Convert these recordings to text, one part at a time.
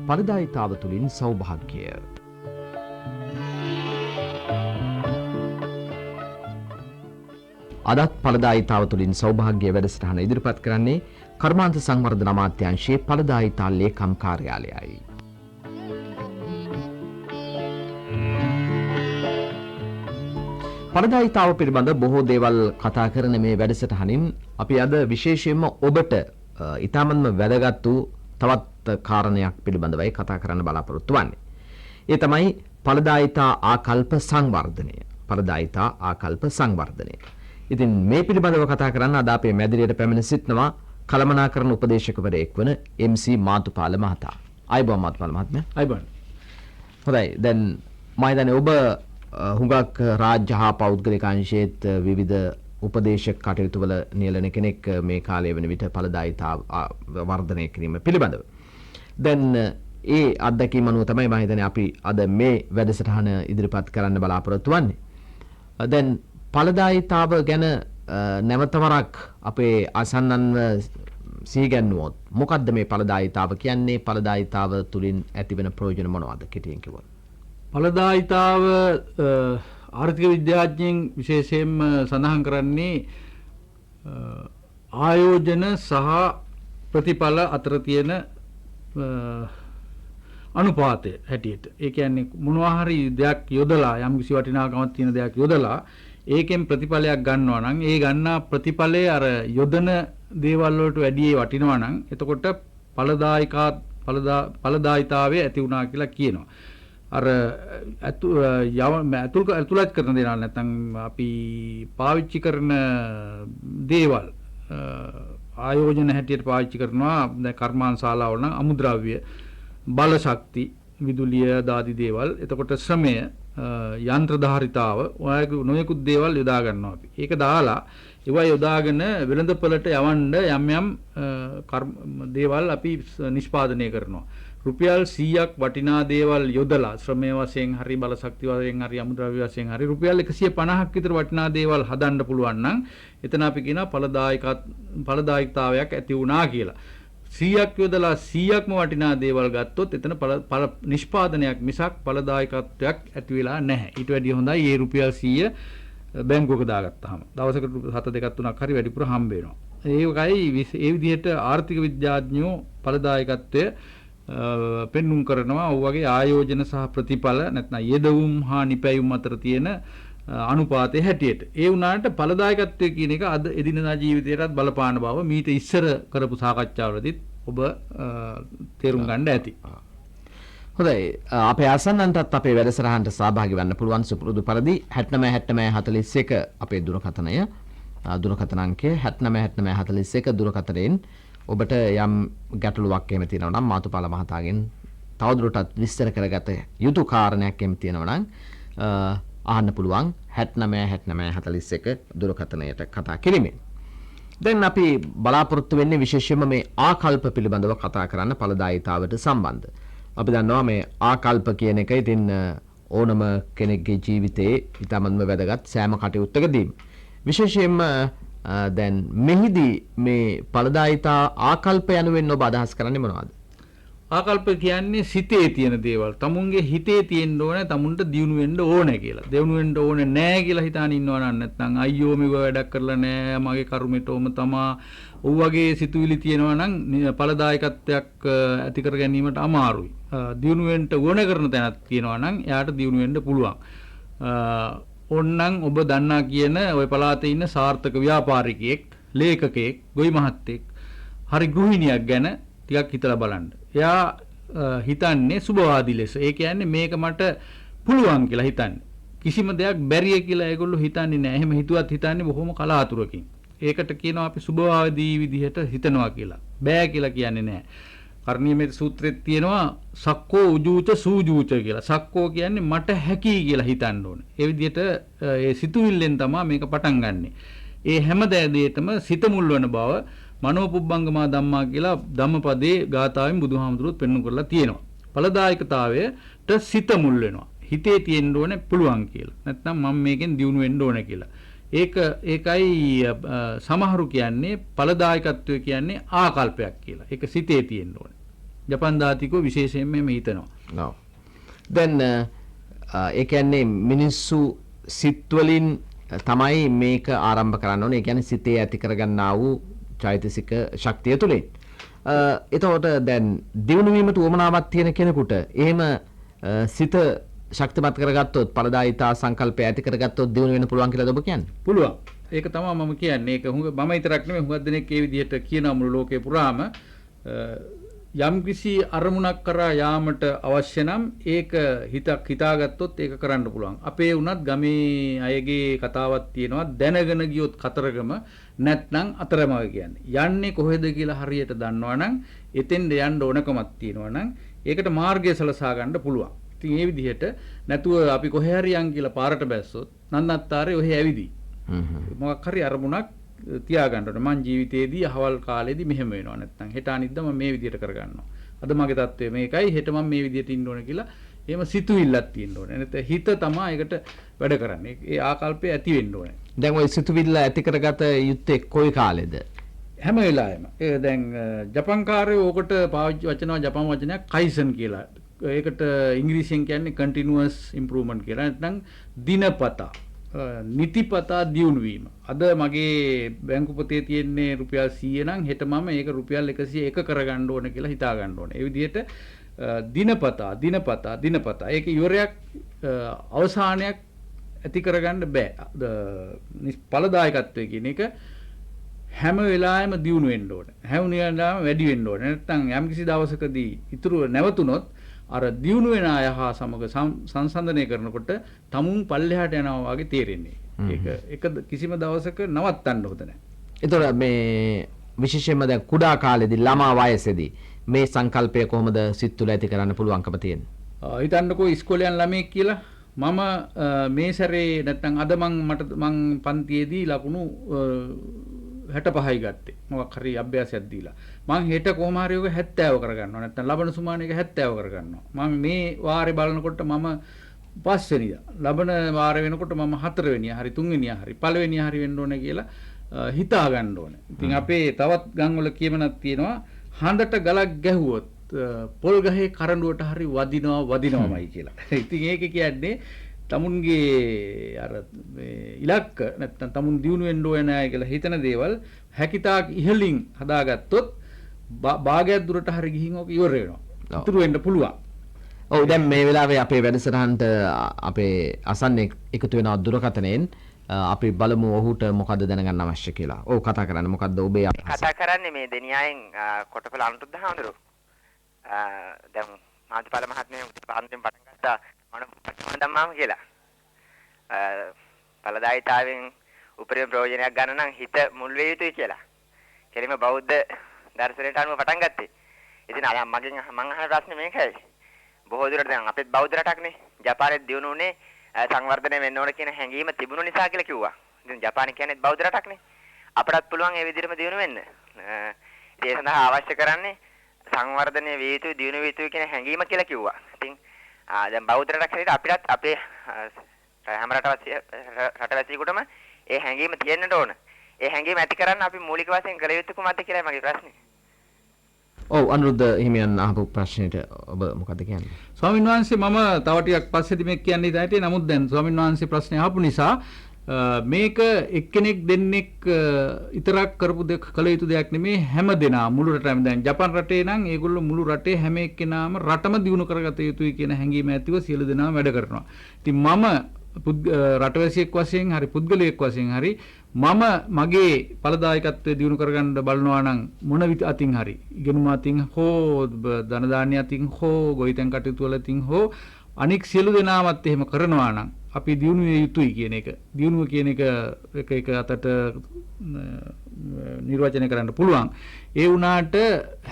ඵලදායීතාව තුළින් සෞභාග්‍යය. අදත් ඵලදායීතාව තුළින් සෞභාග්‍ය වැඩසටහන ඉදිරිපත් කරන්නේ කර්මාන්ත සංවර්ධන අමාත්‍යාංශයේ ඵලදායීතා ලේකම් කාර්යාලයයි. ඵලදායීතාව පිළිබඳ බොහෝ දේවල් කතා කරන මේ වැඩසටහනින් අපි අද විශේෂයෙන්ම ඔබට ඉතාමත්ම වැදගත් වූ තවත් කාරණයක් පිළිබඳවයි කතා කරන්න බලාපොරොත්තු වෙන්නේ. ඒ තමයි ඵලදායීතා ආකල්ප සංවර්ධනය. ඵලදායීතා ආකල්ප සංවර්ධනය. ඉතින් මේ පිළිබඳව කතා කරන්න අද අපේ මැදිරියට පැමිණ සිටිනවා කළමනාකරණ උපදේශකවරයෙක් වන MC මාතුපාල මහතා. අයබෝන් මාතුපාල මහත්මයා. අයබෝන්. හොඳයි. දැන් මම හිතන්නේ ඔබ හුඟක් රාජ්‍ය හා පෞද්ගලික අංශයේත් විවිධ උපදේශක කටයුතු වල නියැලෙන කෙනෙක් මේ කාලය වෙන විට ඵලදායීතා වර්ධනය කිරීම පිළිබඳව. දැන් ඒ අත්දැකීම අනුව තමයි මම හිතන්නේ අපි අද මේ වැඩසටහන ඉදිරිපත් කරන්න බලාපොරොත්තු වෙන්නේ. දැන් ඵලදායීතාව ගැන නැවත වරක් අපේ අසන්නන්ව සීගැන්වුවොත් මොකද්ද මේ ඵලදායීතාව කියන්නේ? ඵලදායීතාව තුලින් ඇතිවෙන ප්‍රයෝජන මොනවද කෙටියෙන් කිව්වොත්? ඵලදායීතාව ආර්ථික විද්‍යාඥයන් විශේෂයෙන්ම සඳහන් කරන්නේ ආයෝජන සහ ප්‍රතිඵල අතර තියෙන අනුපාතය හැටියට. ඒ කියන්නේ මොනවා හරි දෙයක් යොදලා යම් කිසි වටිනාකමක් තියෙන දෙයක් යොදලා ඒකෙන් ප්‍රතිඵලයක් ගන්නවා නම් ඒ ගන්නා ප්‍රතිඵලය අර යොදන දේවල් වලට වැඩි වටිනවා නම් එතකොට ඵලදායීතාවය ඇති වුණා කියලා කියනවා. අර ඇතුළත් කරන දේවල් නැත්නම් අපි පාවිච්චි කරන දේවල් ආයෝජන හැටියට පාවිච්චි කරනවා. දැන් කර්මාන්ත ශාලාවල නම් අමුද්‍රව්‍ය, බල ශක්ති, විදුලිය දාදී දේවල්, එතකොට ශ්‍රමය, යන්ත්‍ර ධාරිතාව ඔයගේ නොයෙකුත් දේවල් යොදා ගන්නවා අපි. ඒක දාලා ඒවා යොදාගෙන වෙළඳපොළට යවන්න යම් යම් දේවල් අපි නිෂ්පාදනය කරනවා. රුපියල් 100ක් වටිනා දේවල් යොදලා ශ්‍රමය වශයෙන් හරි බල ශක්ති වශයෙන් හරි අමුද්‍රව්‍ය වශයෙන් හරි රුපියල් 150ක් විතර වටිනා දේවල් හදන්න පුළුවන් නම් එතන අපි කියනවා ඵලදායීතාවයක් ඇති වුණා කියලා. 100ක් යොදලා 100ක්ම වටිනා දේවල් ගත්තොත් එතන නිෂ්පාදනයක් මිසක් ඵලදායකත්වයක් ඇති වෙලා නැහැ. ඊට වැඩිය හොඳයි මේ රුපියල් 100 බැංකුවක දාගත්තාම දවසකට 7 2ක් 3ක් හරි වැඩිපුර හම්බ වෙනවා. ඒකයි ඒ විදිහට ආර්ථික විද්‍යාඥයෝ ඵලදායකත්වය පෙන්눔 කරනවා. ඔය වගේ ආයෝජන සහ ප්‍රතිඵල නැත්නම් යෙදවුම් හා නිපැයුම් අතර තියෙන අනුපාතයේ හැටියට. ඒ වුණාට ඵලදායකත්වය කියන එක අද එදිනදා ජීවිතයටත් බලපාන බව මීට ඉස්සර කරපු සාකච්ඡාවලදීත් ඔබ තේරුම් ගන්න ඇති. හොඳයි. අපේ ආසන්නන්ටත් අපේ වැඩසටහනට සහභාගී වෙන්න පුළුවන් සුපුරුදු පරිදි 69 අපේ දුරකථනය. දුරකථන අංකය 69 දුරකථනයෙන් ඔබට යම් ගැටලුවක් එහෙම තියෙනවා නම් මාතුපාල මහතාගෙන් තවදුරටත් විස්තර කරගත යුතු කාරණයක් එහෙම තියෙනවා නම් අහන්න පුළුවන් 69 දුරකථනයට කතා කිරීමෙන්. දැන් අපි බලාපොරොත්තු වෙන්නේ විශේෂයෙන්ම මේ ආකල්ප පිළිබඳව කතා කරන්න ඵලදායීතාවට සම්බන්ධ. අපි දන්නවා මේ ආකල්ප කියන එක ඉතින් ඕනම කෙනෙක්ගේ ජීවිතයේ ඉතාමත්ම වැදගත් සෑම කටයුත්තකදීම. විශේෂයෙන්ම දැන් මෙහිදී මේ ඵලදායීතා ආකල්ප යනුවෙන් ඔබ අදහස් කරන්නේ මොනවද? ආකල්ප කියන්නේ සිතේ තියෙන දේවල්. තමුන්ගේ හිතේ තියෙන්න ඕනේ, තමුන්ට දියුණු වෙන්න ඕනේ කියලා. දියුණු වෙන්න ඕනේ නැහැ කියලා හිතාන ඉන්නවා නම් නැත්නම් අයියෝ මේක වැඩක් කරලා නැහැ, මගේ කර්මෙටම තමා ඔව් වගේ සිතුවිලි තියෙනවා නම් ඵලදායකත්වයක් ඇති කර ගැනීමට අමාරුයි. දියුණු වෙන්න ඕන කරන තැනක් තියෙනවා නම් එයාට දියුණු වෙන්න පුළුවන්. ඕන්නම් ඔබ දන්නා කියන ওই පළාතේ ඉන්න සාර්ථක ව්‍යාපාරිකයෙක්, ලේඛකයෙක්, ගොවි මහත්තයෙක්, හරි ගෘහිණියක් ගැන ටිකක් හිතලා බලන්න. එයා හිතන්නේ සුබවාදී ලෙස. ඒ කියන්නේ මේක මට පුළුවන් කියලා හිතන්නේ. කිසිම දෙයක් බැරිය කියලා ඒගොල්ලෝ හිතන්නේ නැහැ. එහෙම හිතුවත් හිතන්නේ බොහොම කලාතුරකින්. ඒකට කියනවා අපි සුබවාදී විදිහට හිතනවා කියලා. බෑ කියලා කියන්නේ නැහැ. කර්ණීයමෙත් සූත්‍රෙත් තියෙනවා සක්කෝ උජූච සූජූච කියලා. සක්කෝ කියන්නේ මට හැකි කියලා හිතන්න ඕනේ. ඒ විදිහට ඒ සිතුවිල්ලෙන් තමයි මේක පටන් ගන්නෙ. ඒ හැම දෙයකම සිත මුල් වෙන බව මනෝපුබ්බංගමා ධම්මා කියලා ධම්මපදයේ ගාථාවෙන් බුදුහාමුදුරුවෝ පෙන්වු කරලා තියෙනවා. ඵලදායකතාවයට සිත මුල් වෙනවා. හිතේ තියෙන්න ඕනේ පුළුවන් කියලා. නැත්නම් මම මේකෙන් දියුණු වෙන්න ඕනේ කියලා. ඒකයි සමහරු කියන්නේ ඵලදායකත්වය කියන්නේ ආකල්පයක් කියලා. ඒක සිතේ තියෙන්න ඕනේ. ජපන් දාතිකෝ විශේෂයෙන්ම මේ හිතනවා. ඔව්. දැන් ඒ කියන්නේ මිනිස්සු සිත් වලින් තමයි මේක ආරම්භ කරන්න ඕනේ. ඒ කියන්නේ සිතේ ඇති කරගන්නා වූ චෛතසික ශක්තිය තුලින්. එතකොට දැන් දියුණු වීමට උවමනාවක් තියෙන කෙනෙකුට එහෙම සිත ශක්තිමත් කරගත්තොත් ඵලදායිතා සංකල්පය ඇති කරගත්තොත් දියුණු වෙන්න පුළුවන් කියලාද ඔබ කියන්නේ? පුළුවන්. ඒක තමයි මම කියන්නේ. ඒක මම විතරක් නෙමෙයි හුඟක් දෙනෙක් ඒ විදිහට කියනවා මුළු ලෝකේ පුරාම යම්කිසි අරමුණක් කරා යාමට අවශ්‍ය නම් ඒක හිතාගත්තොත් ඒක කරන්න පුළුවන්. අපේ උනත් ගමේ අයගේ කතාවක් තියෙනවා දැනගෙන ගියොත් කතරගම නැත්නම් අතරමඟ කියන්නේ. යන්නේ කොහෙද කියලා හරියට දන්නවනම් එතෙන්ද යන්න ඕනකමක් තියෙනවනම් ඒකට මාර්ගය සලසා ගන්න පුළුවන්. ඉතින් මේ විදිහට නැතුව අපි කොහේ හරි යන් කියලා පාරට බැස්සොත් නන්නත්තරේ ඔහෙ ඇවිදී. මොකක් හරි අරමුණක් තියාගන්න ඕනේ. මං ජීවිතේදී අහවල් කාලේදී මෙහෙම වෙනවා නැත්නම් හෙට අනිද්දා මම මේ විදිහට කරගන්නවා. අද මගේ තත්ත්වය මේකයි හෙට මම මේ විදිහට ඉන්න ඕනේ කියලා එහෙම සිතුවිල්ලක් තියෙන්න ඕනේ. නැත්නම් හිත තමයි ඒකට වැඩ කරන්නේ. ඒ ආකල්පය ඇති වෙන්න ඕනේ. දැන් ওই සිතුවිල්ල ඇති කරගත යුත්තේ කොයි කාලෙද? හැම වෙලාවෙම. ඒ දැන් ජපන් කාර්යෝ ඕකට පාවිච්චි වචනවා ජපන් වචනයක් කයිසන් කියලා. ඒකට ඉංග්‍රීසියෙන් කියන්නේ continuous improvement කියලා. නැත්නම් දිනපතා නිතිපතා දියුණු වීම. අද මගේ බැංකු පොතේ තියෙන්නේ රුපියල් 100 නම් හෙට මම ඒක රුපියල් 101 කරගන්න ඕන කියලා හිතා ගන්න ඕනේ. ඒ විදිහට දිනපතා ඒක ඉවරයක් අවසානයක් ඇති කරගන්න බෑ. ඵලදායකත්වය කියන එක හැම වෙලාවෙම දියුණු වෙන්න ඕනේ. හැම වෙලාවෙම වැඩි වෙන්න ඕනේ. නැත්නම් යම්කිසි දවසකදී ඉතුරු නැවතුනොත් අර දියුණු වෙන අය හා සමග සංසන්දනය කරනකොට තමුන් පල්ලෙහාට යනවා වගේ තේරෙන්නේ. ඒක කිසිම දවසක නවත්තන්න හොඳ නැහැ. ඒතර මේ විශේෂයෙන්ම දැන් කුඩා කාලේදී ළමා වයසේදී මේ සංකල්පය කොහොමද සිත් තුළ ඇති කරන්න පුළුවන්කම තියෙන්නේ? හිතන්නකෝ ඉස්කෝලේ යන ළමයෙක් කියලා මම මේ සැරේ නැත්නම් අද මං පන්තියේදී ලකුණු 65යි ගත්තේ. මොකක් හරි අභ්‍යාසයක් දීලා. මං හෙට කොහොම හරි ඔක 70 කරගන්නවා. නැත්නම් ලබන සුමානයක 70 කරගන්නවා. මම මේ වාරේ බලනකොට මම 5 වෙනිදා. ලබන වාරේ වෙනකොට මම 4 වෙනියා හරි 3 වෙනියා හරි පළවෙනියා හරි වෙන්න ඕනේ කියලා හිතා ගන්න ඕනේ. ඉතින් අපේ තවත් ගම්වල කියමනක් තියෙනවා හඳට ගලක් ගැහුවොත් පොල් ගහේ කරඬුවට හරි වදිනවමයි කියලා. ඉතින් ඒක කියන්නේ තමුන්ගේ අර ඉලක්ක නැත්නම් තමුන් දියුණු වෙන්න ඕන නෑ කියලා හිතන දේවල් හැකිතාක් ඉහළින් හදාගත්තොත් භාගයක් දුරට හරි ගිහින් ඕක ඉවර වෙනවා. ඉතුරු වෙන්න පුළුවන්. ඔව් දැන් මේ වෙලාවේ අපේ වැඩසටහනට අපේ අසන්නේ එකතු වෙන දුරකථනයෙන් අපි බලමු ඔහුට මොකද්ද දැනගන්න අවශ්‍ය කියලා. ඔව් කතා කරන්නේ මොකද්ද ඔබේ කතා කරන්නේ මේ දෙනියායෙන් කොටපල අනුරුද්ධ හාමුදුරුවෝ. දැන් මාධ්‍යපාල මහත්මයා පාන්තිම පටන් ගත්තා මම ධම්මාම කියලා. ඵලදායිතාවෙන් උපරිම ප්‍රයෝජනයක් ගන්න නම් හිත මුල් වේ යුතුයි කියලා. කෙලිම බෞද්ධ දර්ශනයට අනුව පටන් ගත්තේ. ඉතින් අර මගෙන් මං අහන ප්‍රශ්නේ මේකයි. බොහෝ දුරට දැන් අපේ බෞද්ධ රටක්නේ. ජපානයේ දියුණු උනේ සංවර්ධනය වෙන්න ඕන කියන හැඟීම තිබුණු නිසා කියලා කිව්වා. ඉතින් ජපානය කියන්නේ බෞද්ධ රටක්නේ. අපටත් පුළුවන් ඒ විදිහටම දියුණු වෙන්න. ඒ සඳහා අවශ්‍ය කරන්නේ සංවර්ධනය විය යුතුයි දියුණු විය යුතුයි කියන හැඟීම කියලා කිව්වා. ඉතින් දැන් බෞද්ධ රටක් හැටියට අපිටත් අපේ හැම රටවැසියෙකුටම ඒ හැඟීම තියෙන්න ඕන. ඒ හැඟීම ඇති කරන්න අපි මූලික වශයෙන් කළ යුතු කුමක්ද කියලා මගේ ප්‍රශ්නේ. ඔව් අනුරුද්ධ හිමියන් අහපු ප්‍රශ්නෙට ඔබ මොකද කියන්නේ? ස්වාමීන් වහන්සේ මම තව ටිකක් පස්සේදී මේක කියන්නේ ඉතින් නමුත් දැන් ස්වාමීන් වහන්සේ ප්‍රශ්නේ අහපු නිසා මේක එක්කෙනෙක් දෙන්නෙක් විතරක් කරපු දෙයක් කළ යුතු දෙයක් නෙමෙයි හැම දෙනා මුළු රටම දැන් ජපාන් රටේ නම් ඒගොල්ලෝ මුළු රටේ හැම එක්කෙනාම රටම දියුණු කරගත යුතුයි කියන හැඟීම ඇතිව සියලු දෙනාම වැඩ කරනවා. ඉතින් මම රටවැසියෙක් වශයෙන් හරි පුද්ගලයෙක් වශයෙන් හරි මම මගේ ඵලදායකත්වයේ දියුණු කරගන්න බලනවා නම් මොන අතින් හරි ඉගෙනුම අතින් හෝ ධන දාන්‍ය අතින් හෝ ගොවිතැන් කටයුතු වල අතින් හෝ අනික් සියලු දෙනාමත් එහෙම කරනවා නම් අපි දියුණු විය යුතුයි කියන එක. දියුණුව කියන එක එක අතට නිර්වචනය කරන්න පුළුවන්. ඒ වුණාට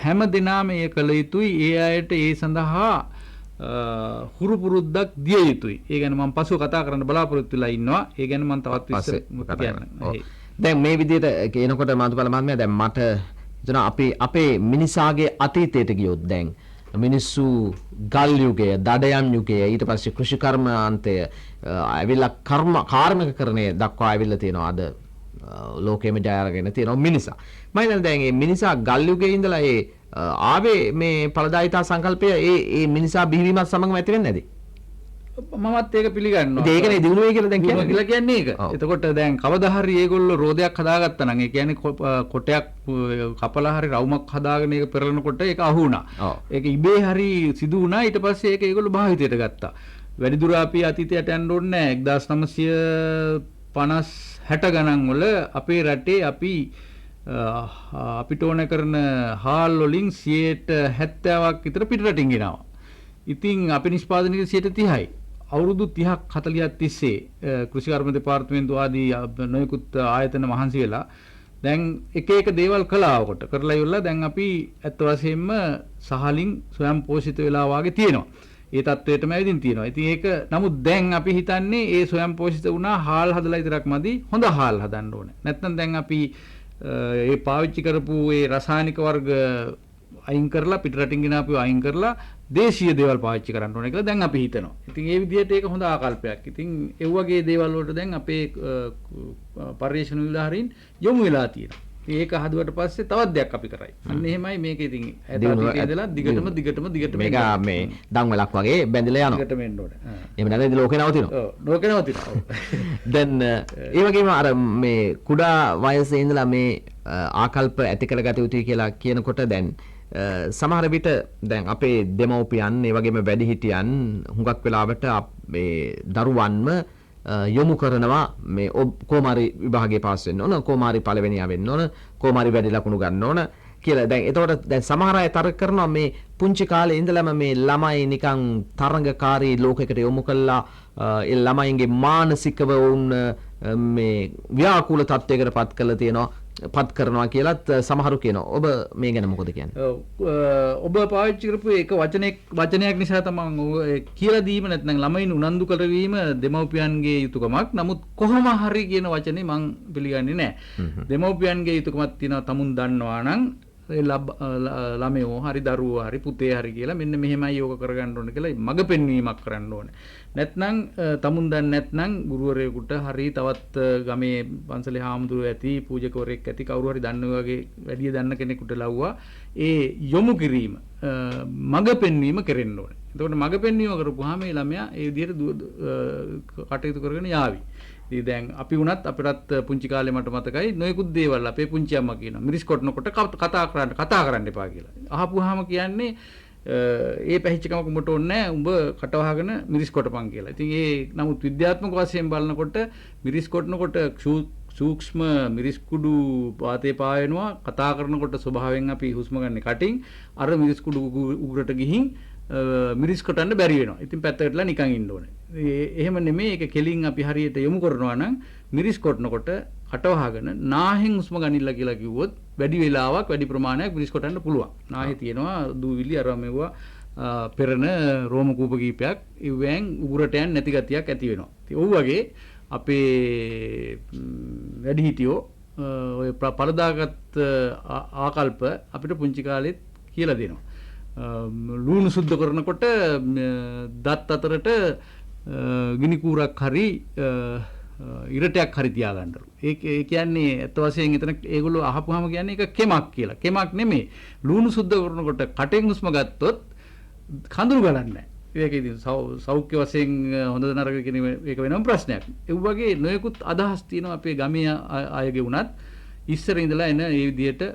හැම දිනම ඒ කළ යුතුයි. ඒ අයට ඒ සඳහා හුරු පුරුද්දක් දිය යුතුයි. ඒ ගැන මම පසුව කතා කරන්න බලාපොරොත්තු වෙලා ඉන්නවා. ඒ ගැන මම තවත් විස්තර කියන්නම්. දැන් මේ විදිහට කියනකොට මාතුපල මහත්මයා දැන් මට හිතෙනවා අපේ මිනිසාගේ අතීතයට ගියොත් දැන් මිනිස්සු ගල් යුගය, දඩයම් යුගය, ඊට පස්සේ කෘෂි කර්මාන්තය ඇවිල්ලා කාර්මිකකරණය දක්වා ඇවිල්ලා තියෙනවා. අද ලෝකෙම ජය අරගෙන තියෙනවා මිනිසා. මම හිතන්නේ දැන් මේ මිනිසා ගල් යුගයේ ඉඳලා ආවේ මේ ඵලදායිතා සංකල්පය ඒ මිනිසා බිහිවීමත් සමගම ඇති වෙන්නේ නැති. මමත් ඒක පිළිගන්නවා. ඒකනේ දිනු වේ කියලා දැන් කියන්නේ. කියලා කියන්නේ ඒක. එතකොට දැන් කවදා හරි ඒගොල්ලෝ රෝදයක් හදාගත්තා නම් ඒ කියන්නේ කොටයක් කපලා හරි රවුමක් හදාගෙන ඒක පෙරලනකොට ඒක අහු වුණා. ඒක ඉබේ හරි සිදු වුණා. ඊට පස්සේ ඒක ඒගොල්ලෝ භාවිතයට ගත්තා. වැඩිදුර අපි අතීතයට යන්න ඕනේ නැහැ. 1950 60 ගණන් වල අපේ රටේ අපිට ඕන කරන හාල් වලින් 70%ක් විතර පිටරටින් ගෙනවා. ඉතින් අපි නිෂ්පාදනයේ 30%යි. අවුරුදු 30ක් 40ක් තිස්සේ කෘෂි කර්ම දෙපාර්තමේන්තුව ආදී නොයෙකුත් ආයතන මහන්සි වෙලා දැන් එක එක දේවල් කළාවකට කරලා ඉවරලා දැන් අපි ඇත්ත වශයෙන්ම සහලින් ස්වයං පෝෂිත වෙලා වාගේ තියෙනවා. ඒ තත්වයටම ඇවිදින් තියෙනවා. ඉතින් ඒක නමුත් දැන් අපි හිතන්නේ ඒ ස්වයං පෝෂිත වුණා හාල් හදලා විතරක් මදි හොඳ හාල් හදන්න ඕනේ. නැත්නම් දැන් අපි ඒ පාවිච්චි කරපු ඒ රසායනික වර්ග අයින් කරලා පිටරටින් ගෙන අපි අයින් කරලා දේශීය දේවල් පාවිච්චි කරන්න ඕනේ කියලා දැන් අපි හිතනවා. ඉතින් ඒ විදිහට ඒක හොඳ ආකල්පයක්. ඉතින් ඒ වගේ දේවල් වලට දැන් අපේ පරිශ්‍රණ නිලධාරීන් යොමු වෙලා තියෙනවා. ඉතින් ඒක හදුවට පස්සේ තවත් දෙයක් අපි කරයි. අන්න එහෙමයි මේක ඉතින් ඇතාපිටේදලා දිගටම මේක මේ දන්වලක් වගේ බැඳිලා යනවා. දිගටම එන්න ඕනේ. එහෙම නැත්නම් ඉතින් ලෝකේ නවතිනවා. ඔව් ලෝකේ නවතිනවා. දැන් ඒ වගේම අර මේ කුඩා වයසේ ඉඳලා මේ ආකල්ප ඇති කරගත යුතුයි කියලා කියනකොට දැන් සමහර විට දැන් අපේ දෙමව්පියන් ඒ වගේම වැඩිහිටියන් හුඟක් වෙලාවට මේ දරුවන්ම යොමු කරනවා මේ කොමාරි විභාගයේ පාස් වෙන්න ඕන කොමාරි පළවෙනියා වෙන්න ඕන කොමාරි වැඩි ලකුණු ගන්න ඕන කියලා. දැන් එතකොට දැන් සමහර අය තර්ක කරනවා මේ පුංචි කාලේ ඉඳලම මේ ළමයි නිකන් තරංගකාරී ලෝකයකට යොමු කළා ඒ ළමයින්ගේ මානසිකව වුන් මේ ව්‍යාකූල තත්ත්වයකට පත් කරනවා කියලත් සමහරු කියනවා. ඔබ මේ ගැන මොකද කියන්නේ? ඔබ පාවිච්චි කරපු එක වචනයක් නිසා තමයි කියලා දීම නැත්නම් ළමයින් උනන්දු කරවීම දෙමව්පියන්ගේ යුතුයකමක්. නමුත් කොහොම හරි කියන වචනේ මම පිළිගන්නේ නැහැ. දෙමව්පියන්ගේ යුතුයකමක් තියෙනවා තමුන් දන්නවා නම් ළමයෝ හරි දරුවෝ හරි පුතේ හරි කියලා මෙන්න මෙහෙමයි යෝග කරගන්න ඕනේ කියලා මඟ පෙන්වීමක් කරන්න ඕනේ. නැත්නම් තමුන් දන්නේ නැත්නම් ගුරුවරයෙකුට හරි තවත් ගමේ පන්සලේ හාමුදුරුවෝ ඇති පූජකවරයෙක් ඇති කවුරු හරි දන්න වගේ වැඩි දන්න කෙනෙකුට ලව්වා ඒ යොමු කිරීම මඟ පෙන්වීම කරන්න ඕනේ. එතකොට මඟ පෙන්වීම කරපුවාම මේ ළමයා ඒ විදිහට කටයුතු කරගෙන යාවි. ඉතින් දැන් අපි වුණත් අපිටත් පුංචි කාලේ මට මතකයි නොයෙකුත් දේවල් අපේ පුංචි අම්මා කියනවා මිරිස් කොටනකොට කතා කරන්න එපා කියලා. අහපුවාම කියන්නේ ඒ පැහිච්චකමක උඹට ඕනේ නැහැ උඹ කටවහගෙන මිරිස් කොටපන් කියලා. ඉතින් ඒ නමුත් විද්‍යාත්මක වශයෙන් බලනකොට මිරිස් කොටනකොට සූක්ෂම මිරිස් කුඩු වාතේ පාවෙනවා. කතා කරනකොට ස්වභාවයෙන් අපි හුස්ම ගන්න කටින් අර මිරිස් කුඩු උගුරට ගිහින් මිරිස් කොටන්න බැරි වෙනවා. ඉතින් පැත්තකටලා නිකන් ඉන්න ඕනේ. එහෙම නෙමෙයි ඒක කෙලින් අපි හරියට යොමු කරනවා නම් මිරිස් කොටනකොට කටවහගෙන නාහෙන් හුස්ම ගනින්න කියලා කිව්වොත් වැඩි වේලාවක් වැඩි ප්‍රමාණයක් මිරිස් කොටන්න පුළුවන්. නාහේ තියෙනවා දූවිලි අර මෙවුවා පෙරණ රෝම කූප කීපයක් ඉවෙන් උගුරට යන්නේ නැති ගතියක් ඇති වෙනවා. ඉතින් ඔව් වගේ අපේ වැඩිහිටියෝ ඔය පළදාගත් ආකල්ප අපිට පුංචි කාලෙත් කියලා දෙනවා. ලුණු සුද්ධ කරනකොට දත් අතරට ගිනි කූරක් හරි ඉරටයක් හරි තියාගන්නලු. ඒ කියන්නේ අත් වශයෙන් එතන ඒගොල්ලෝ අහපුවාම කියන්නේ ඒක කෙමක් කියලා. කෙමක් නෙමෙයි. ලුණු සුද්ධ කරනකොට කටෙන් හුස්ම ගත්තොත් කඳුළු ගලන්නේ නැහැ. ඒක ඉතින් සෞඛ්‍ය වශයෙන් හොඳ නරක කියන එක වෙනම ප්‍රශ්නයක්. ඒ වගේ නොයෙකුත් අදහස් තියෙනවා අපේ ගමේ අයගේ වුණත් ඉස්සර ඉඳලා එන මේ විදිහට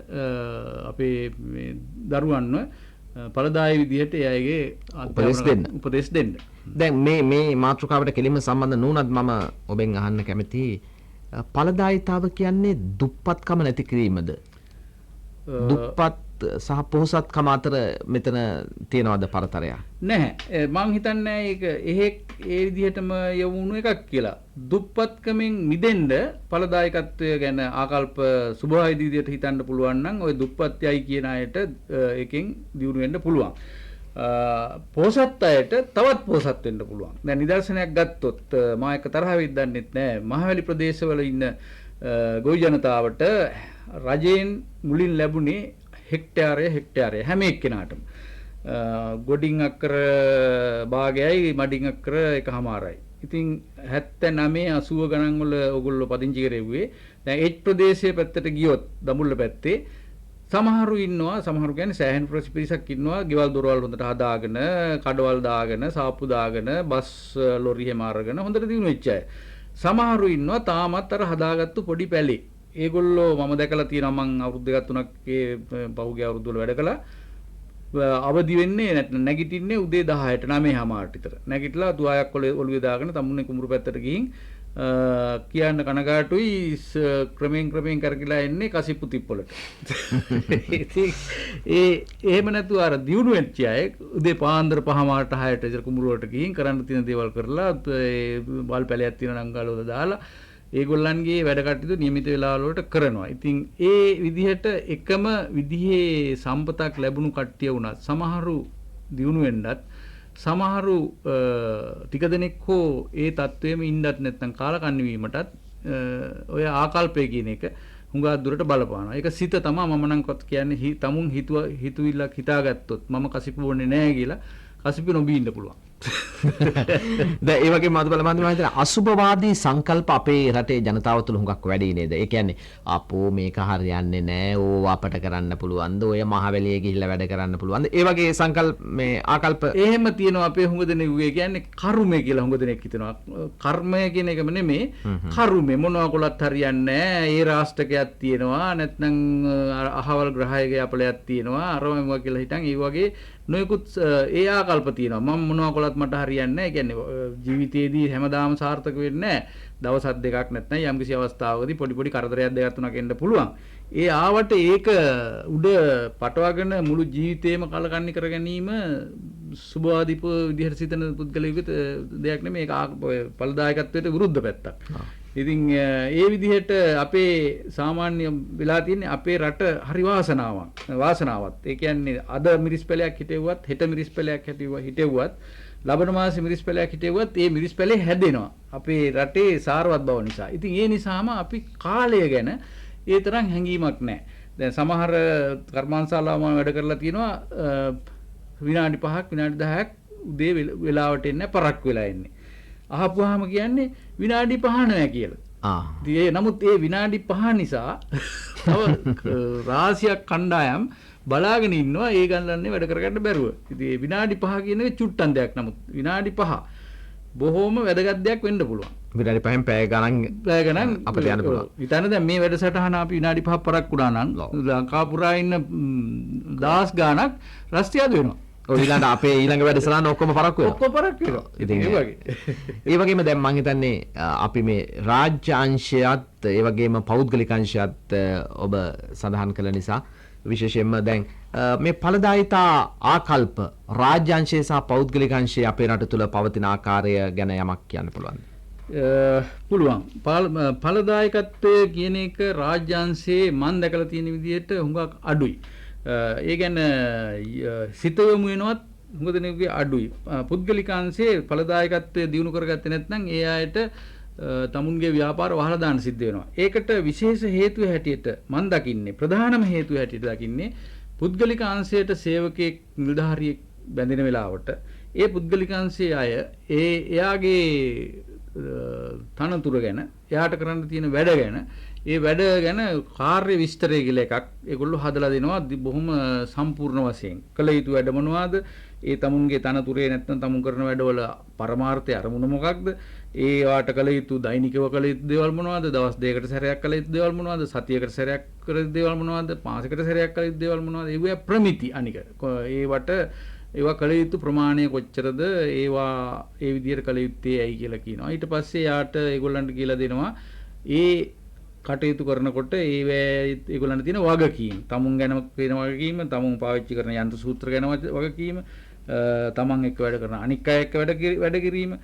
අපේ මේ දරුවන්ව පළදායි විදිහට ඒ අයගේ උපදෙස් දෙන්න. දැන් මේ මාතෘකාවට කෙලින්ම සම්බන්ධ නුනත් මම ඔබෙන් අහන්න කැමතියි. පළදායිතාව කියන්නේ දුප්පත්කම නැති කිරීමද? දුප්පත් සහ පොහොසත්කම අතර මෙතන තියනවද පරතරයක්? නැහැ. මම හිතන්නේ ඒක ඒ විදිහටම යවුණු එකක් කියලා. දුප්පත්කමෙන් මිදෙන්න ඵලදායකත්වය ගැන ආකල්ප සුභාවිත විදිහට හිතන්න පුළුවන් නම් ওই දුප්පත්යයි කියන අයට එකෙන් දියුණු වෙන්න පුළුවන්. පොහොසත් අයට තවත් පොහොසත් වෙන්න පුළුවන්. දැන් නිදර්ශනයක් ගත්තොත් මම එක තරහ වෙද්ද දන්නෙත් නැහැ. මහවැලි ප්‍රදේශවල ඉන්න ගොවි ජනතාවට රජයෙන් මුලින් ලැබුණේ හෙක්ටයාරය හැම එක්කෙනාටම ගොඩින් අක්කර භාගයයි මඩින් අක්කර එකමාරයි. ඉතින් 79 80 ගණන් වල ඕගොල්ලෝ පදිංචි කරෙව්වේ. දැන් එච් ප්‍රදේශයේ පැත්තට ගියොත් දඹුල්ල පැත්තේ සමහරු ඉන්නවා සමහරු කියන්නේ සෑහෙන පිරිසක් ඉන්නවා ගෙවල් දොරවල් හොඳට හදාගෙන කඩවල් දාගෙන සාප්පු දාගෙන බස් ලොරි හැම අරගෙන හොඳට දිනු වෙච්ච අය. සමහරු ඉන්නවා තාමත් අර හදාගත්තු පොඩි පැලේ. ඒගොල්ලෝ මම දැකලා තියෙනවා මං අවුරුදු දෙකක් තුනක් පහුගිය අවුරුදු වල වැඩ කළා. අවදි වෙන්නේ නැත්නම් නැගිටින්නේ උදේ 10ට 9:00ට විතර. නැගිටලා තුවායක් ඔළුවේ දාගෙන තමුන්නේ කුඹුරු පැත්තට ගිහින් කියන්න කනගාටුයි ක්‍රමයෙන් කරකිලා එන්නේ කසිප්පු තිප්පලට. එහෙම නැතුව අර දියුණු වෙච්ච අය උදේ පාන්දර 5:00ට 6ට ඉතර කුඹුරුවට ගිහින් කරන්න තියෙන දේවල් කරලා බල් පැලයක් තියෙන නංගාල වල දාලා ඒගොල්ලන්ගේ වැඩ කටයුතු නියමිත වෙලාවල වලට කරනවා. ඉතින් ඒ විදිහට එකම විදිහේ සම්පතක් ලැබුණු කට්ටිය වුණත් සමහරු දියුණු වෙන්නත් සමහරු ටික දෙනෙක් හෝ ඒ තත්වයේම ඉන්නත් නැත්නම් කාලකන්ණි වීමටත් ඔය ආකල්පය කියන එක හුඟා දුරට බලපානවා. ඒක සිත තමයි මම නම් කියන්නේ තමුන් හිතුවිල්ලක් හිතාගත්තොත් මම කසිපු බොන්නේ නැහැ කියලා කසිපු නොබී ඉන්න පුළුවන්. දැන් ඒ වගේ මත බලමන්ද මම හිතන අසුභවාදී සංකල්ප අපේ රටේ ජනතාව තුළ හුඟක් වැඩි නේද? ඒ කියන්නේ අපෝ මේක හරියන්නේ නැහැ. ඕව අපට කරන්න පුළුවන්ද? ඔය මහවැලියේ ගිහිල්ලා වැඩ කරන්න පුළුවන්ද? ඒ වගේ සංකල්ප මේ ආකල්ප එහෙම තියෙනවා අපේ හුඟ දෙනෙකුගේ කියන්නේ කර්මය කියලා හුඟ දෙනෙක් හිතනවා. කර්මය කියන එකම නෙමෙයි කර්මය මොනවා කළත් හරියන්නේ නැහැ. ඒ රාෂ්ටකයක් තියෙනවා. නැත්නම් අහවල් ග්‍රහයක අපලයක් තියෙනවා. අරම කියලා හිටන් ඒ වගේ නොයෙකුත් ඒ ආකල්ප තියෙනවා. මම මොනවා කළත් මට හරියන්නේ නැහැ. ඒ කියන්නේ ජීවිතේදී හැමදාම සාර්ථක වෙන්නේ නැහැ. දවසක් දෙකක් නැත්නම් යම්කිසි අවස්ථාවකදී පොඩි කරදරයක් දෙකක් තුනක් එන්න පුළුවන්. ඒ ආවට ඒක උඩ පටවගෙන මුළු ජීවිතේම කලකන්නි කර ගැනීම සුභවාදීප විදිහට සිතන පුද්ගලයෙකුට දෙයක් නෙමෙයි. ඒක ඵලදායකත්වයට විරුද්ධ පැත්තක්. ඉතින් ඒ විදිහට අපේ සාමාන්‍ය වෙලා තියෙන්නේ අපේ රට හරි වාසනාවක්. ඒ කියන්නේ අද මිරිස් පැලයක් හිටෙව්වත් හෙට මිරිස් පැලයක් හිටෙව්වත් ලබන මාසේ මිරිස් පැලයක් හිටෙව්වත් ඒ මිරිස් පැලේ හැදෙනවා. අපේ රටේ සාරවත් බව නිසා. ඉතින් ඒ නිසාම අපි කාලය ගැන ඒ තරම් හැඟීමක් නැහැ. දැන් සමහර කර්මාන්තශාලාවම වැඩ කරලා තියෙනවා විනාඩි 5ක් විනාඩි 10ක් උදේ වෙලාවට එන්නේ පරක් වෙලා එන්නේ. අහපුවාම කියන්නේ විනාඩි 5 නෑ කියලා. නමුත් ඒ විනාඩි 5 නිසා තව රාශියක් කණ්ඩායම් බලාගෙන ඉන්නවා ඒ ගන්නන්නේ වැඩ කරගන්න බැරුව. ඉතින් මේ විනාඩි 5 කියන එක චුට්ටන් දෙයක්. නමුත් විනාඩි 5 බොහොම වැදගත් දෙයක් වෙන්න පුළුවන්. විනාඩි 5න් පැය ගණන් අපිට යන්න පුළුවන්. හිතන්න දැන් මේ වැඩසටහන අපි විනාඩි 5ක් පරක් වුණා නම් ලංකා පුරා ඉන්න දහස් ගාණක් රස්තියාදු වෙනවා. ඊළඟ අපේ ඊළඟ වැඩසටහන ඔක්කොම පරක් වෙනවා. ඔක්කොම පරක් වෙනවා. ඉතින් ඒ වගේ. ඒ වගේම දැන් මම හිතන්නේ අපි මේ රාජ්‍ය අංශයත් ඒ වගේම පෞද්ගලික අංශයත් ඔබ සඳහන් කළ නිසා විශේෂයෙන්ම දැන් මේ ඵලදායිතා ආකල්ප රාජ්‍ය අංශය සහ පෞද්ගලික අංශය අපේ රට තුළ පවතින ආකාරය ගැන යමක් කියන්න පුළුවන්ද? පුළුවන්. ඵලදායකත්වය කියන එක රාජ්‍ය අංශයේ මම දැකලා තියෙන විදිහට හුඟක් අඩුයි. ඒ කියන්නේ සිත යොමු වෙනවත් හුඟ දෙනෙකුගේ අඩුයි. පුද්ගලිකාංශයේ ඵලදායකත්වය දිනු කරගත්තේ නැත්නම් ඒ අයට තමුන්ගේ ව්‍යාපාර වහලා දාන්න සිද්ධ වෙනවා. ඒකට විශේෂ හේතුව හැටියට මම දකින්නේ ප්‍රධානම හේතුව හැටියට දකින්නේ පුද්ගලිකාංශයට සේවකයෙක් නිලධාරියෙක් බැඳෙන වෙලාවට ඒ පුද්ගලිකාංශයේ අය එයාගේ තනතුර ගැන එයාට කරන්න තියෙන වැඩ ගැන ඒ වැඩ ගැන කාර්ය විස්තරය කියලා එකක් ඒගොල්ලෝ හදලා දෙනවා බොහොම සම්පූර්ණ වශයෙන්. කළ යුතු වැඩ මොනවාද? ඒ තමුන්ගේ තනතුරේ නැත්නම් තමුන් කරන වැඩවල පරමාර්ථය අරමුණ මොකක්ද? ඒ වාට කළ යුතු දෛනිකව කළ යුතු දේවල් මොනවාද? දවස් දෙකකට සැරයක් කළ යුතු දේවල් මොනවාද? සතියකට සැරයක් කළ යුතු දේවල් මොනවාද? මාසයකට සැරයක් කළ යුතු දේවල් මොනවාද? ඒවා ප්‍රමිති අනික. ඒවා කළ යුතු ප්‍රමාණය කොච්චරද? ඒවා ඒ විදිහට කළ යුත්තේ ඇයි කියලා කියනවා. ඊට පස්සේ යාට ඒගොල්ලන්ට කියලා දෙනවා ඒ කටයුතු කරනකොට ඒගොල්ලන්ට තියෙන වගකීම්, තමුන් ගැන තියෙන වගකීම, තමුන් පාවිච්චි කරන යන්ත්‍ර සූත්‍ර ගැන වගකීම, තමන් එක්ක වැඩ කරන අනික් අය එක්ක වැඩ කිරීම,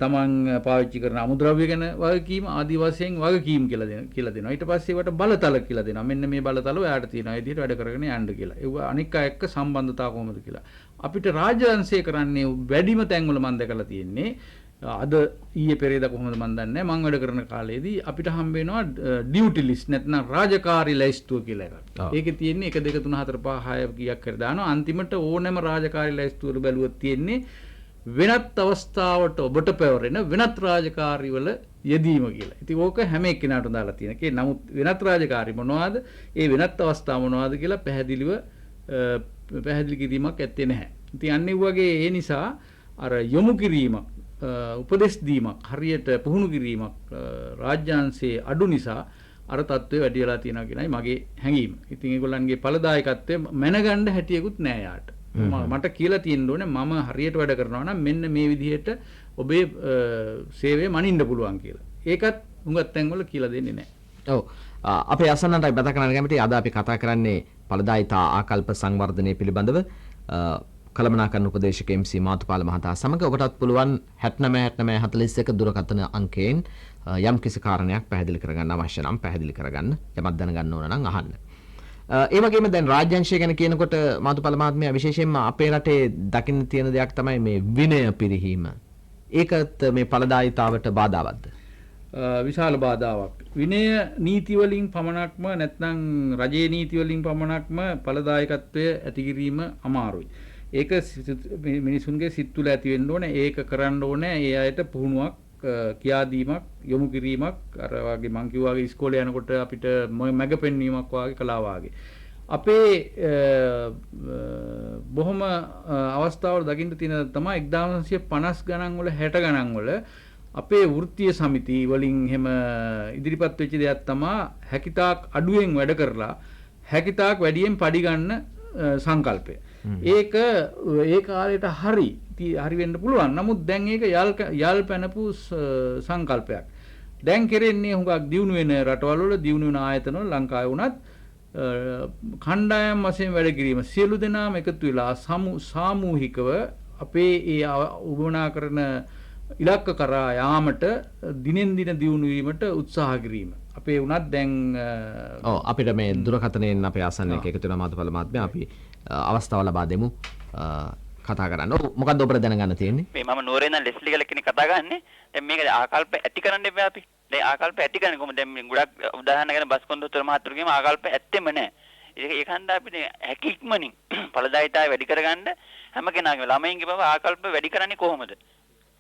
තමන් පාවිච්චි කරන අමුද්‍රව්‍ය ගැන වගකීම ආදී වශයෙන් වගකීම් කියලා දෙනවා. ඊට පස්සේ ඒවට බලතල කියලා දෙනවා. මෙන්න මේ බලතල ඔයාට තියෙනවා. ඒ විදිහට වැඩ කරගෙන යන්න කියලා. ඒව අනික් අය එක්ක සම්බන්ධතාව කොහොමද කියලා. අපිට රාජ්‍ය අංශය කරන්නේ වැඩිම තැන්වල මම දැකලා තියෙන්නේ අද ඊයේ පෙරේදා කොහොමද මන් දන්නේ මම වැඩ කරන කාලේදී අපිට හම්බ වෙනවා ඩියුටි ලිස්ට් නැත්නම් රාජකාරී ලැයිස්තුව කියලා එකක්. ඒකේ තියෙන්නේ 1 2 3 4 5 6 කීයක් කර දානවා. අන්තිමට ඕනෑම රාජකාරී ලැයිස්තුව වල බැලුවොත් තියෙන්නේ වෙනත් අවස්ථාවට ඔබට පැවරෙන වෙනත් රාජකාරී වල යෙදීම කියලා. ඉතින් ඕක හැම එක්කෙනාටම දාලා තියෙන. ඒ නමුත් වෙනත් රාජකාරි මොනවද? ඒ වෙනත් අවස්ථා මොනවද කියලා පැහැදිලි කිරීමක් ඇත්තේ නැහැ. ඉතින් අන්න ඒ වගේ ඒ නිසා අර යොමු කිරීමක් උපදෙස් දීමක් හරියට පුහුණු කිරීමක් රාජ්‍යාංශයේ අඩු නිසා අර තත්ත්වය වැඩි වෙලා තියෙනවා කියලායි මගේ හැඟීම. ඉතින් ඒගොල්ලන්ගේ ඵලදායකත්වය මැනගන්න හැටියකුත් නෑ යාට. මට කියලා තියෙන්න ඕනේ මම හරියට වැඩ කරනවා නම් මෙන්න මේ විදිහට ඔබේ සේවය මනින්න පුළුවන් කියලා. ඒකත් හුඟක් තැන්වල කියලා දෙන්නේ නැහැ. ඔව්. අපේ අසන්නන්ටයි බත කරන්න කැමති අද අපි කතා කරන්නේ ඵලදායිතා ආකල්ප සංවර්ධනය පිළිබඳව කළමනාකරන උපදේශක MC මාතුපාල මහතා සමග ඔබටත් පුළුවන් 69 දුරකථන අංකයෙන් යම් කිසි කාරණයක් පැහැදිලි කරගන්න අවශ්‍ය නම් පැහැදිලි කරගන්න යමක් දැනගන්න ඕන නම් අහන්න. ඒ වගේම දැන් රාජ්‍යංශය ගැන කියනකොට මාතුපාල මහත්මයා විශේෂයෙන්ම අපේ රටේ දකින්න තියෙන දෙයක් තමයි මේ විනය පිරිහීම. ඒකත් මේ ඵලදායිතාවට බාධාවත්ද? විශාල බාධාවක්. විනය නීති වලින් පමණක්ම නැත්නම් රජයේ නීති වලින් පමණක්ම ඵලදායකත්වය ඇති කිරීම අමාරුයි. ඒක මිනිසුන්ගේ සිත් තුළ ඇති වෙන්න ඕනේ. ඒක කරන්න ඕනේ ඒ අයට පුහුණුවක් කියා දීමක් යොමු කිරීමක් අර වගේ මං කිව්වා වගේ ඉස්කෝලේ යනකොට අපිට මැග පෙන්වීමක් වගේ කළා වගේ. අපේ බොහොම අවස්ථාවල දකින්න තියෙන තමයි 1950 ගණන් වල 60 ගණන් වල අපේ වෘත්තීය සමිති වලින් එහෙම ඉදිරිපත් වෙච්ච දෙයක් තමයි හැකිතාක් අඩුවෙන් වැඩ කරලා හැකිතාක් වැඩියෙන් පඩි ගන්න සංකල්පය. ඒක ඒ කාලේට හරි වෙන්න පුළුවන්. නමුත් දැන් ඒක යල් පැනපු සංකල්පයක්. දැන් කෙරෙන්නේ හුඟක් දියුණු වෙන රටවල් වල දියුණු වෙන ආයතන වල ලංකාවේ වුණත් කණ්ඩායම් වශයෙන් වැඩ කිරීම සියලු දෙනාම එකතු වෙලා සාමූහිකව අපේ ඒ උවමනා කරන ඉලක්ක කරා යාමට දිනෙන් දින දියුණු වීමට උත්සාහ කිරීම. අපේ උනත් දැන් අපිට මේ දුරකථනයෙන් අපේ ආසන්නයක එකතු වෙන මාතුපාල මහත්මයා අපි අවස්ථාව ලබා දෙමු කතා කරන්න. ඔව් මොකද්ද ඔබට දැනගන්න තියෙන්නේ? මේ මම නෝරේ නම් ලෙස්ලි කියලා කෙනෙක් කතා ගන්නනේ. දැන් මේක ආකල්ප ඇති කරන්න එපා අපි. දැන් ආකල්ප ඇති කරන්නේ කොහොමද? දැන් ගොඩක් උදාහරණ ගන්න බස් කොන්දොස්තර මහතුරු කියම ආකල්ප ඇත්තෙම නැහැ. ඒක හන්ද අපිට හැකි ඉක්මනින් ඵලදායිතාවය වැඩි කරගන්න හැම කෙනාගේම ළමයින්ගේ බව ආකල්ප වැඩි කරන්නේ කොහොමද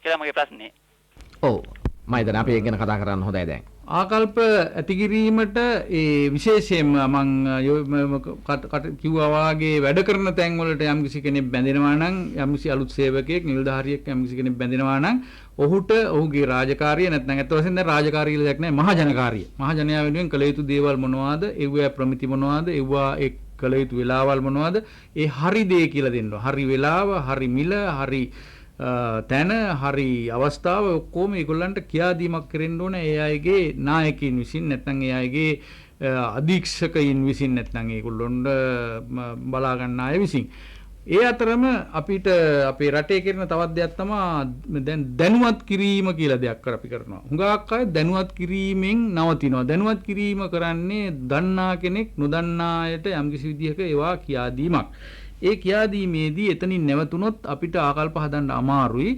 කියලා මගේ ප්‍රශ්නේ. ඔව් මම හිතන්නේ අපි ඒක ගැන කතා කරන්න හොඳයි දැන්. ආකල්ප ඇති කිරීමට ඒ විශේෂයෙන්ම මම කිව්වා වාගේ වැඩ කරන තැන් වලට යම්කිසි කෙනෙක් බැඳෙනවා නම් යම්කිසි අලුත් සේවකයෙක් නිලධාරියෙක් යම්කිසි කෙනෙක් බැඳෙනවා නම් ඔහුට ඔහුගේ රාජකාරිය නැත්නම් අත් වශයෙන් දැන් රාජකාරිය කියලා දෙයක් නැහැ මහජනකාරිය. මහජනයා වෙනුවෙන් කළ යුතු දේවල් මොනවාද? ඒවා ප්‍රමිති මොනවාද? ඒවා ඒ කළ යුතු වෙලාවල් මොනවාද? ඒ හරි දේ කියලා දෙන්නවා. හරි වෙලාව, හරි මිල, හරි තැන හරි අවස්ථාව ඔක්කොම ඒගොල්ලන්ට කියා දීමක් කරන්න ඕනේ ඒ අයගේ නායකයින් විසින් නැත්නම් ඒ අයගේ අධීක්ෂකයින් විසින් නැත්නම් ඒගොල්ලොන්ට බලා ගන්න අය විසින්. ඒ අතරම අපිට අපේ රටේ කරන තවත් දෙයක් තමයි දැන් දැනුවත් කිරීම කියලා දෙයක් අපි කරනවා. හුඟක් අය දැනුවත් කිරීමෙන් නවතිනවා. දැනුවත් කිරීම කරන්නේ දන්නා කෙනෙක් නොදන්නා අයට යම්කිසි විදිහක ඒවා කියා දීමක්. ඒ කියාදීමේදී එතනින් නැවතුනොත් අපිට ආකල්ප හදන්න අමාරුයි.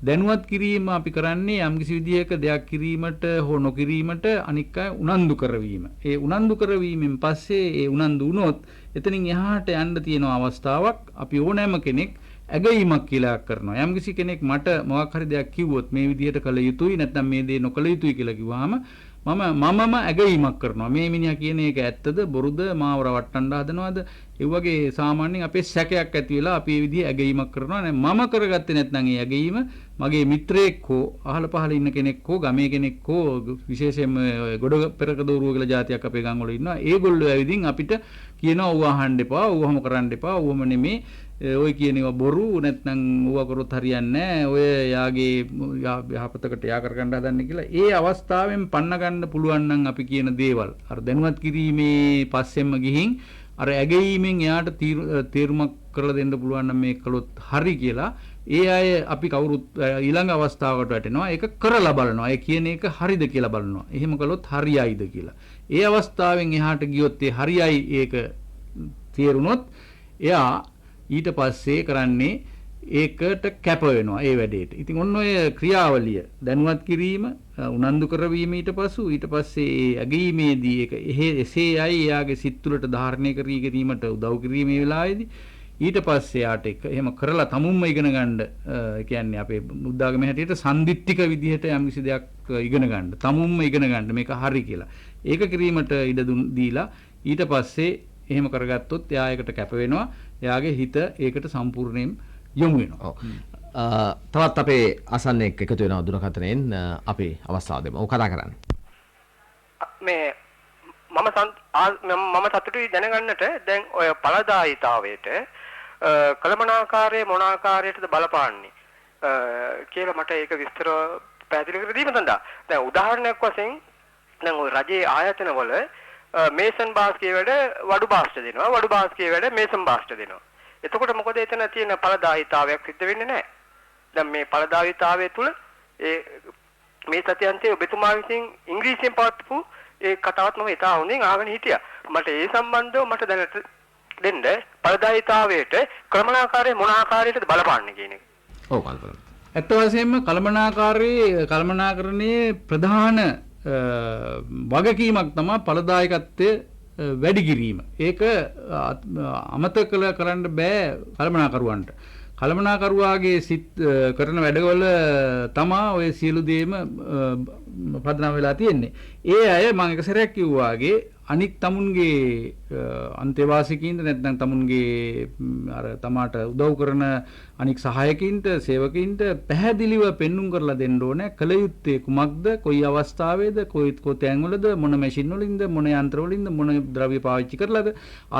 දැනුවත් කිරීම අපි කරන්නේ යම්කිසි විදිහක දෙයක් කිරීමට හෝ නොකිරීමට අනික් අය උනන්දු කරවීම. ඒ උනන්දු කරවීමෙන් පස්සේ ඒ උනන්දු වුණොත් එතනින් එහාට යන්න තියෙන අවස්ථාවක් අපි ඕනෑම කෙනෙක් ඇගීමක් කියලා කරනවා. යම්කිසි කෙනෙක් මට මොකක් හරි දෙයක් කිව්වොත් මේ විදිහට කළ යුතුයි නැත්නම් මේ දේ නොකළ යුතුයි කියලා කිව්වහම මමම ඇගීමක් කරනවා. මේ මිනිහා කියන එක ඇත්තද බොරුද මාව රවට්ටන්න හදනවද? ඒ වගේ සාමාන්‍යයෙන් අපේ සැකයක් ඇති වෙලා අපි මේ විදිහේ ඇගීමක් කරනවා. මම කරගත්තේ නැත්නම් ඒ ඇගීම මගේ මිත්‍රයෙක් හෝ අහල පහල ඉන්න කෙනෙක් හෝ ගමේ කෙනෙක් හෝ විශේෂයෙන්ම ගොඩ පෙරක දෝරුව කියලා જાතියක් අපේ ගම් වල ඉන්නවා. ඒගොල්ලෝ ඇවිදින් අපිට කියනවා ඌ අහන්න එපා, ඌවම කරන්න එපා, ඌවම නෙමේ ඔය කියන ඒවා බොරු නැත්නම් ඌව කරොත් හරියන්නේ නැහැ. ඔය යාගේ යහපතකට යා කරගන්න හදන්නේ කියලා. ඒ අවස්ථාවෙන් පන්න ගන්න පුළුවන් නම් අපි කියන දේවල් අර දැනුවත් කිරීමේ පස්සෙන්ම ගිහින් අර ඇගීමෙන් එයාට තීරමක් කරලා දෙන්න පුළුවන් නම් මේක කළොත් හරි කියලා ඒ අය අපි කවුරුත් ඊළඟ අවස්ථාවකට වැටෙනවා. ඒක කරලා බලනවා. ඒ කියන එක හරිද කියලා බලනවා. එහෙම කළොත් හරියයිද කියලා. ඒ අවස්ථාවෙන් එහාට ගියොත් ඒ හරියයි ඒක තේරුනොත් එයා ඊට පස්සේ කරන්නේ ඒකට කැප වෙනවා ඒ වැඩේට. ඉතින් ඔන්න ඔය ක්‍රියාවලිය දැනුවත් කිරීම උනන්දු කරවීම ඊට පස්සේ ඒ ඇගීමේදී ඒක එසේයි එයාගේ සිත් තුළට ධාරණය කර ගැනීමට උදව් කිරීමේ වෙලාවේදී ඊට පස්සේ යාට එක එහෙම කරලා තමුන්ම ඉගෙන ගන්න කියන්නේ අපේ බුද්ධාගමේ හැටියට සම්දිත්තික විදිහට යම්කිසි දෙයක් ඉගෙන ගන්න. තමුන්ම ඉගෙන ගන්න මේක හරි කියලා. ඒක කිරීමට ඉඩ දීලා ඊට පස්සේ එහෙම කරගත්තොත් එයා ඒකට කැප වෙනවා. එයාගේ හිත ඒකට සම්පූර්ණයෙන් යොමු වෙනවා. තවත් අපේ අසන්නෙක් එකතු වෙනවා දුරකථනයෙන් අපි අවස්ථාව දෙමු. ඔව් කතා කරන්න. මේ මම සතුටුයි දැනගන්නට දැන් ඔය ඵලදායීතාවයට කළමනාකාරයේ මොන ආකාරයටද බලපාන්නේ කියලා මට ඒක විස්තර පැහැදිලි කර දීම සඳහා දැන් උදාහරණයක් වශයෙන් දැන් ওই රජයේ ආයතනවල මේසන් බාස්කේ වැඩ වඩු බාස්ට දෙනවා වඩු බාස්කේ වැඩ මේසන් බාස්ට දෙනවා. එතකොට මොකද එතන තියෙන ඵලදායීතාවයක් සිද්ධ වෙන්නේ නැහැ. දැන් මේ ඵලදායීතාවය තුල ඒ මේ සත්‍යන්තයේ ඔබතුමා විසින් ඉංග්‍රීසියෙන් පවත්වපු ඒ කතාවත් මම ඉතා හොඳින් අහගෙන හිටියා. මට ඒ සම්බන්ධව මට දැනට දෙන්න ඵලදායීතාවයට ක්‍රමනාකාරයේ මොන ආකාරයකටද බලපාන්නේ කියන එක. ඔව් කල්පනා. ඇත්ත වශයෙන්ම කළමනාකරණයේ ප්‍රධාන වගකීමක් තමයි ඵලදායකත්වය වැඩි කිරීම. ඒක අමතක කරන්න බෑ කළමනාකරුවන්ට. කළමනාකරුවාගේ සිත් කරන වැඩවල තමා ඔය සියලු දේම පදනම් වෙලා තියෙන්නේ. ඒ අය මම එක සැරයක් කිව්වාගේ අනික් තමුන්ගේ අන්තේවාසිකින්ද නැත්නම් තමුන්ගේ අර තමාට උදව් කරන අනික් සහායකින්ට සේවකින්ට පැහැදිලිව පෙන්눔 කරලා දෙන්න ඕනේ කල යුත්තේ කුමක්ද කොයි අවස්ථාවේද කොයි තැන්වලද මොන මැෂින් වලින්ද මොන යන්ත්‍ර වලින්ද මොන ද්‍රව්‍ය පාවිච්චි කරලාද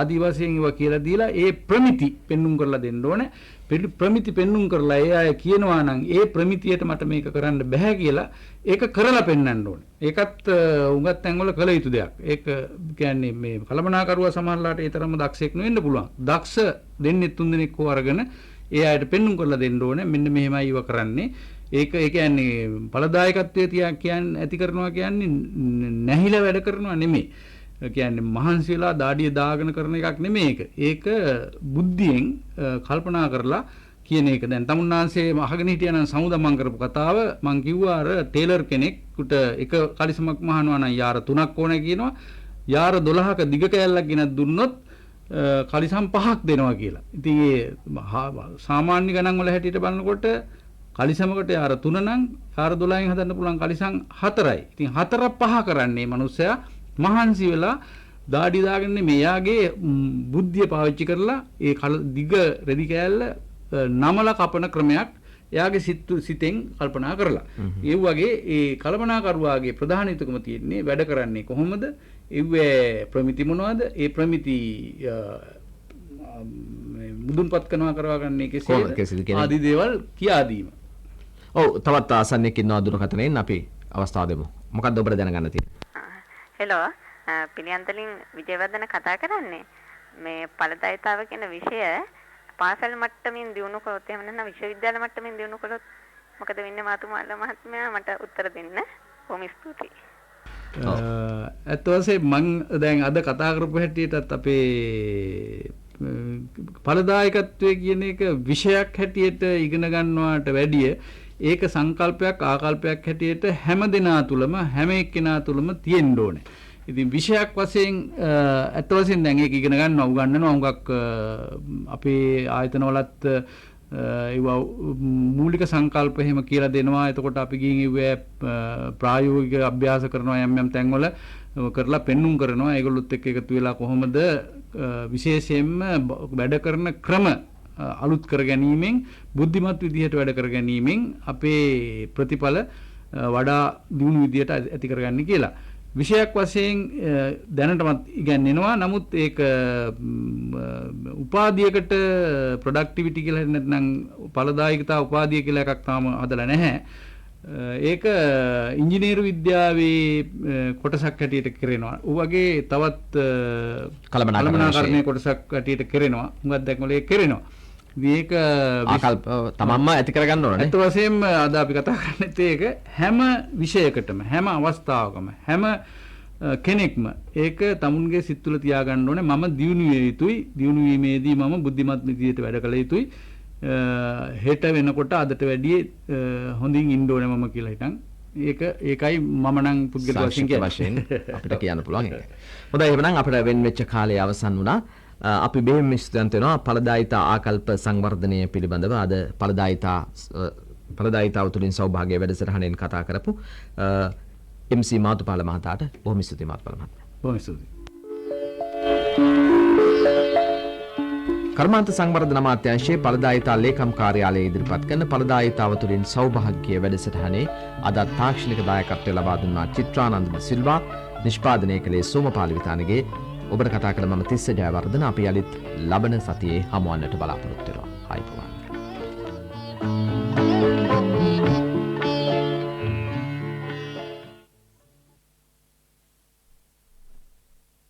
ආදි වශයෙන් ඒවා කියලා දීලා ඒ ප්‍රමිති පෙන්눔 කරලා දෙන්න ඕනේ. ප්‍රමිති පෙන්눔 කරලා ඒ අය කියනවා නම් ඒ ප්‍රමිතියට මට මේක කරන්න බෑ කියලා ඒක කරලා පෙන්වන්න ඕනේ. ඒකත් උඟත් තැන්වල කළ යුතු දෙයක්. ඒක කියන්නේ මේ කළමනාකරුවා සමහරලාට ඒ තරම්ම දක්ෂයෙක් නෙවෙන්න පුළුවන්. දක්ෂ දෙන්නේ තුන් දෙනෙක් හෝ අරගෙන ඒ අයට පෙන්눔 කරලා දෙන්න ඕනේ. මෙන්න මෙහෙමයි ඉව කරන්නේ. ඒක ඒ කියන්නේ ඵලදායකත්වයේ කියන්නේ ඇති කරනවා කියන්නේ නැහිලා වැඩ කරනවා නෙමෙයි. කියන්නේ මහන්සි වෙලා දාඩිය දාගෙන කරන එකක් නෙමෙයි ඒක. ඒක බුද්ධියෙන් කල්පනා කරලා කියන එක. දැන් තමුන්නාන්සේ අහගෙන හිටියනම් සමුදමන් කරපු කතාව මං කිව්වා අර ටේලර් කෙනෙක්ට එක කලිසමක් මහනවා නම් යාර 3ක් ඕනේ කියනවා. යාර 12ක දිග කෑල්ලක් ගෙනත් දුන්නොත් කලිසම් 5ක් දෙනවා කියලා. ඉතින් ඒ සාමාන්‍ය ගණන් වල හැටියට බලනකොට කලිසමකට යාර 3 නම් යාර 12න් හදන්න පුළුවන් කලිසම් 4යි. ඉතින් 4 5 කරන්නේ මිනිස්සයා මහන්සි වෙලා දාඩි දාගෙන මෙයාගේ බුද්ධිය පාවිච්චි කරලා ඒ දිග රෙදි කෑල්ල නමලා කපන ක්‍රමයක් එයාගේ සිතෙන් කල්පනා කරලා. ඒ වගේ ඒ කල්පනාකරුවාගේ ප්‍රධාන යුතුකම තියෙන්නේ වැඩ කරන්නේ කොහොමද? ඒවේ ප්‍රමිති මොනවද? ඒ ප්‍රමිති මුදුන්පත් කරවා ගන්නේ කෙසේද? ආදී දේවල් කියා දීම. ඔව් තවත් ආසන්නෙක් ඉන්නවා දුරකථනයෙන් අපි අවස්ථාව දෙමු. මොකක්ද ඔබට දැනගන්න තියෙන්නේ? හෙලෝ පිළියන්තලින් විජයවර්ධන කතා කරන්නේ මේ ඵලදායීතාව කියන විෂය පාසල් මට්ටමින් දිනු කරොත් එහෙම නැත්නම් විශ්වවිද්‍යාල මට්ටමින් දිනු කරොත් මොකද වෙන්නේ මාතුමාලා මහත්මයා මට උත්තර දෙන්න බොහොම ස්තුතියි. ඇත්ත වශයෙන්ම මම දැන් අද කතා කරපු හැටියටත් අපේ ඵලදායකත්වයේ කියන එක විෂයක් හැටියට ඉගෙන ගන්නවට වැඩිය ඒක සංකල්පයක් ආකල්පයක් හැටියට හැම දෙනා තුලම හැම එක්කෙනා තුලම තියෙන්න ඕනේ. ඉතින් විෂයක් වශයෙන් අත් වශයෙන් දැන් ඒක ඉගෙන ගන්නවා උගන්වනවා හුඟක් අපේ ආයතනවලත් ඒවා මූලික සංකල්ප එහෙම කියලා දෙනවා. එතකොට අපි ගිහින් ඉුවේ ප්‍රායෝගික අභ්‍යාස කරනවා යම් යම් තැන්වල කරලා පෙන්눔 කරනවා. ඒගොල්ලොත් එක්ක එකතු වෙලා කොහොමද විශේෂයෙන්ම වැඩ කරන ක්‍රම අලුත් කර ගැනීමෙන් බුද්ධිමත් විදිහට වැඩ කර ගැනීමෙන් අපේ ප්‍රතිඵල වඩා දියුණු විදිහට ඇති කරගන්නේ කියලා. විෂයක් වශයෙන් දැනටමත් ඉගෙනනවා. නමුත් ඒක උපාධියකට ප්‍රොඩක්ටිවිටි කියලා නැත්නම් ඵලදායකතා උපාධිය කියලා එකක් තාම හදලා නැහැ. ඒක ඉංජිනේරු විද්‍යාවේ කොටසක් හැටියට කරනවා. ඌ වගේ තවත් කළමනාකරණයේ කොටසක් හැටියට කරනවා. හුඟක් දැක්මල ඒක කරනවා. මේක ආකල්ප තමන්ම ඇති කරගන්න ඕනේ. ඒත් වශයෙන්ම අද අපි කතා කරන්නේත් ඒක හැම විෂයකටම හැම අවස්ථාවකම හැම කෙනෙක්ම ඒක තමුන්ගේ සිත් තුළ තියාගන්න ඕනේ. මම දියුණු විය යුතුයි. දියුණු වීමේදී මම බුද්ධිමත් විදියට වැඩ කළ යුතුයි. හෙට වෙනකොට අදට වැඩිය හොඳින් ඉන්න ඕනේ මම කියලා හිතන්. ඒකයි මම නම් පුද්ගල වශයෙන් අපිට කියන්න පුළුවන් ඒක. හොඳයි එහෙනම් අපිට වෙන් වෙච්ච කාලය අවසන් වුණා. අපි බෙහෙම ස්තුතිවන්ත වෙනවා ඵලදායිතා ආකල්ප සංවර්ධනය පිළිබඳව අද ඵලදායිතාව තුළින් සෞභාග්‍ය වැඩසටහනෙන් කතා කරපු MC මාතුපාල මහතාට බොහොම ස්තුතියි මාතුපාල මහතා. බොහොම ස්තුතියි. කර්මාන්ත සංවර්ධන අමාත්‍යාංශයේ ඵලදායිතා ලේකම් කාර්යාලය ඉදිරිපත් කරන ඵලදායිතාව තුළින් සෞභාග්‍ය වැඩසටහනේ අද තාක්ෂණික දායකත්වය ලබා දුන්නා චිත්‍රානන්ද සිල්වා නිෂ්පාදනය කළේ සෝමපාල විතානගේ ඔබට කතා කළ මම තිස්ස ජයවර්ධන අපි යලිත් ලබන සතියේ හමුවන්නට බලාපොරොත්තු වෙනවා. ආයිබෝවන්.